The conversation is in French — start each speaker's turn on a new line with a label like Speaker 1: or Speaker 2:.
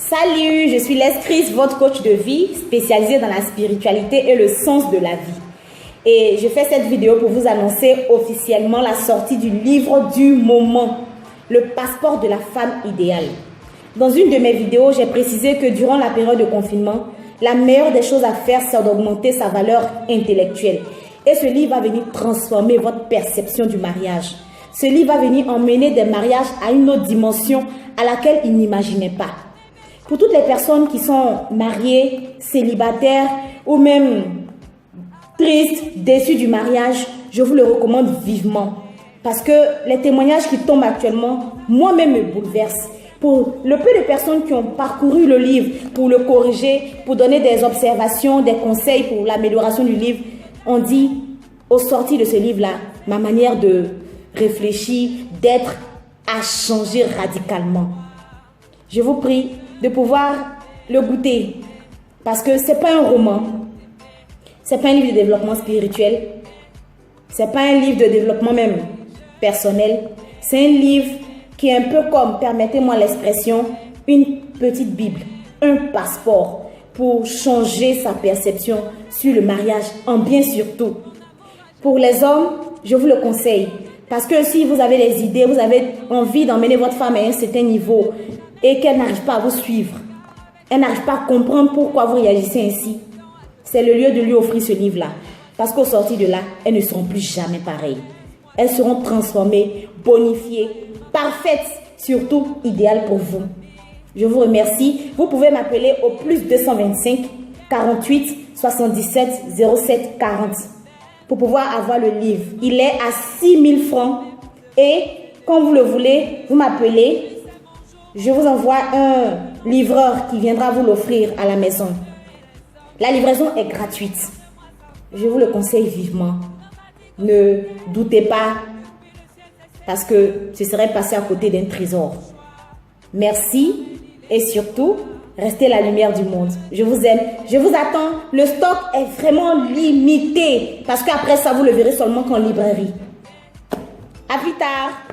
Speaker 1: Salut, je suis Les Chris, votre coach de vie spécialisée dans la spiritualité et le sens de la vie. Et je fais cette vidéo pour vous annoncer officiellement la sortie du livre du moment, le passeport de la femme idéale. Dans une de mes vidéos, j'ai précisé que durant la période de confinement, la meilleure des choses à faire, c'est d'augmenter sa valeur intellectuelle. Et ce livre va venir transformer votre perception du mariage. Ce livre va venir emmener des mariages à une autre dimension à laquelle ils n'imaginaient pas. Pour toutes les personnes qui sont mariées, célibataires ou même tristes, déçues du mariage, je vous le recommande vivement. Parce que les témoignages qui tombent actuellement, moi-même me bouleversent. Pour le peu de personnes qui ont parcouru le livre pour le corriger, pour donner des observations, des conseils pour l'amélioration du livre, on dit, au sorti de ce livre-là, ma manière de réfléchir, d'être, a changé radicalement. Je vous prie de pouvoir le goûter, parce que ce n'est pas un roman, ce n'est pas un livre de développement spirituel, ce n'est pas un livre de développement même personnel, c'est un livre qui est un peu comme, permettez-moi l'expression, une petite Bible, un passeport pour changer sa perception sur le mariage, en bien surtout. Pour les hommes, je vous le conseille, parce que si vous avez des idées, vous avez envie d'emmener votre femme à un certain niveau et qu'elle n'arrive pas à vous suivre, elle n'arrive pas à comprendre pourquoi vous réagissez ainsi, c'est le lieu de lui offrir ce livre-là. Parce qu'au sorti de là, elles ne seront plus jamais pareilles. Elles seront transformées, bonifiées, parfaites, surtout idéales pour vous. Je vous remercie. Vous pouvez m'appeler au plus 225 48 77 07 40 pour pouvoir avoir le livre. Il est à 6 000 francs et quand vous le voulez, vous m'appelez. Je vous envoie un livreur qui viendra vous l'offrir à la maison. La livraison est gratuite. Je vous le conseille vivement. Ne doutez pas parce que ce serait passer à côté d'un trésor. Merci et surtout, restez la lumière du monde. Je vous aime, je vous attends. Le stock est vraiment limité parce qu'après ça, vous le verrez seulement qu'en librairie. À plus tard.